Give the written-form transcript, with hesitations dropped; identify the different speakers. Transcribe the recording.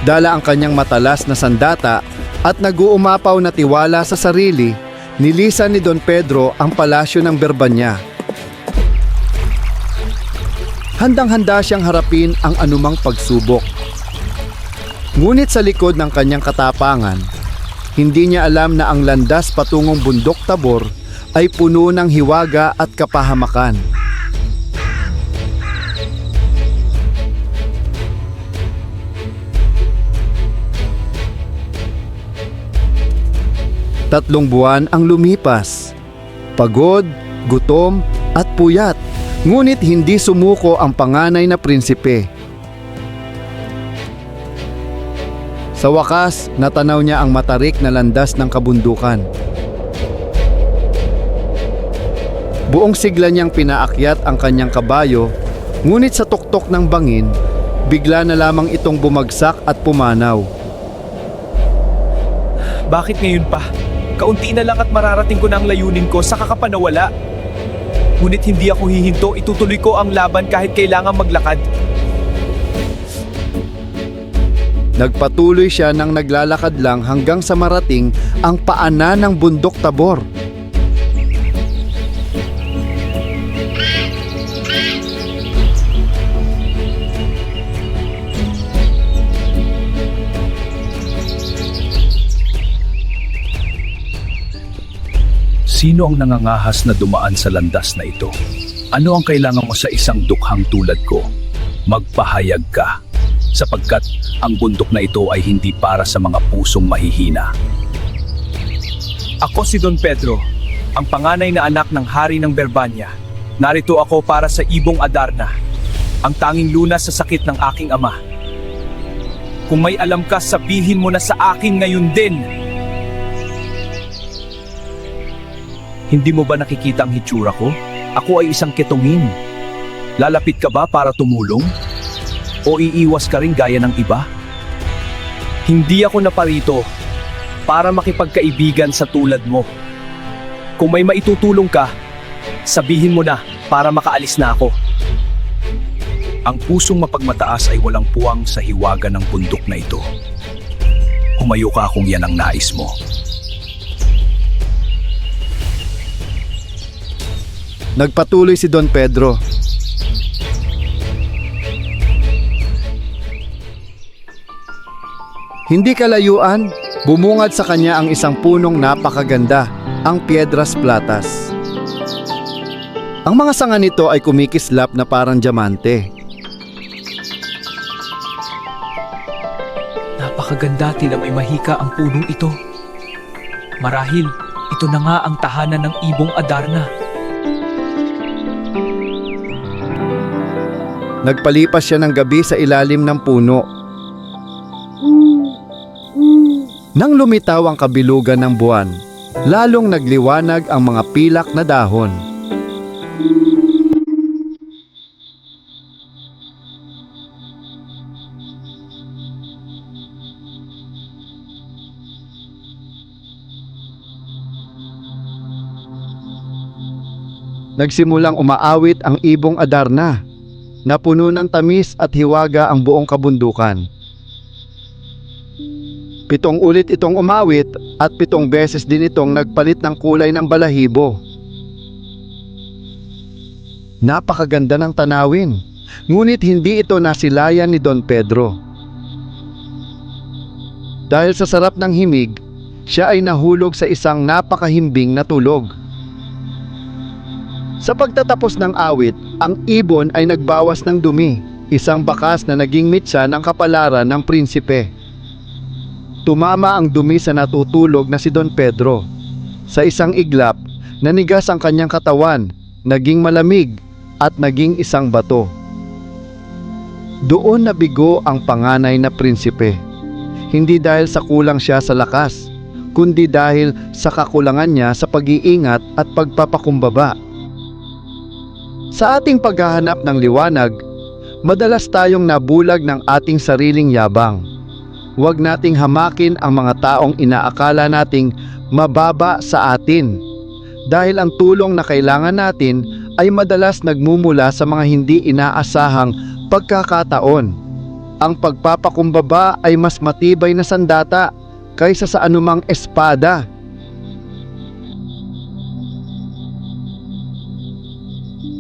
Speaker 1: Dala ang kanyang matalas na sandata at nag-uumapaw na tiwala sa sarili, nilisan ni Don Pedro ang palasyo ng Berbanya. Handang-handa siyang harapin ang anumang pagsubok. Ngunit sa likod ng kanyang katapangan, hindi niya alam na ang landas patungong bundok Tabor ay puno ng hiwaga at kapahamakan. Tatlong buwan ang lumipas. Pagod, gutom at puyat, ngunit hindi sumuko ang panganay na prinsipe. Sa wakas, natanaw niya ang matarik na landas ng kabundukan. Buong sigla niyang pinaakyat ang kanyang kabayo, ngunit sa tuktok ng bangin, bigla na lamang itong bumagsak at pumanaw.
Speaker 2: Bakit ngayon pa? Kaunti na lang at mararating ko na ang layunin ko, saka ka pa nawala. Ngunit hindi ako hihinto, itutuloy ko ang laban kahit kailangan maglakad.
Speaker 1: Nagpatuloy siya nang naglalakad lang hanggang sa marating ang paanan ng bundok Tabor.
Speaker 3: Sino ang nangangahas na dumaan sa landas na ito? Ano ang kailangan mo sa isang dukhang tulad ko? Magpahayag ka, sapagkat ang bundok na ito ay hindi para sa mga pusong mahihina.
Speaker 2: Ako si Don Pedro, ang panganay na anak ng hari ng Berbanya. Narito ako para sa ibong Adarna, ang tanging lunas sa sakit ng aking ama. Kung may alam ka, sabihin mo na sa akin ngayon din. Hindi mo ba nakikita ang hitsura ko? Ako ay isang ketongin. Lalapit ka ba para tumulong? O iiwas ka rin gaya ng iba? Hindi ako naparito para makipagkaibigan sa tulad mo. Kung may maitutulong ka, sabihin mo na para makaalis na ako.
Speaker 3: Ang pusong mapagmataas ay walang puwang sa hiwaga ng bundok na ito. Humayo ka kung yan ang nais mo.
Speaker 1: Nagpatuloy si Don Pedro. Hindi kalayuan, bumungad sa kanya ang isang punong napakaganda, ang Piedras Platas. Ang mga sanga nito ay kumikislap na parang diamante.
Speaker 2: Napakaganda, tila may mahika ang punong ito. Marahil, ito na nga ang tahanan ng ibong Adarna.
Speaker 1: Nagpalipas siya ng gabi sa ilalim ng puno. Nang lumitaw ang kabilugan ng buwan, lalong nagliwanag ang mga pilak na dahon. Nagsimulang umaawit ang ibong Adarna, na puno ng tamis at hiwaga ang buong kabundukan. 7 ulit itong umawit at 7 beses din itong nagpalit ng kulay ng balahibo. Napakaganda ng tanawin, ngunit hindi ito nasilayan ni Don Pedro. Dahil sa sarap ng himig, siya ay nahulog sa isang napakahimbing na tulog. Sa pagtatapos ng awit, ang ibon ay nagbawas ng dumi, isang bakas na naging mitsa ng kapalaran ng prinsipe. Tumama ang dumi sa natutulog na si Don Pedro. Sa isang iglap, nanigas ang kanyang katawan, naging malamig at naging isang bato. Doon nabigo ang panganay na prinsipe. Hindi dahil sa kulang siya sa lakas, kundi dahil sa kakulangan niya sa pag-iingat at pagpapakumbaba. Sa ating paghahanap ng liwanag, madalas tayong nabulag ng ating sariling yabang. Huwag nating hamakin ang mga taong inaakala nating mababa sa atin, dahil ang tulong na kailangan natin ay madalas nagmumula sa mga hindi inaasahang pagkakataon. Ang pagpapakumbaba ay mas matibay na sandata kaysa sa anumang espada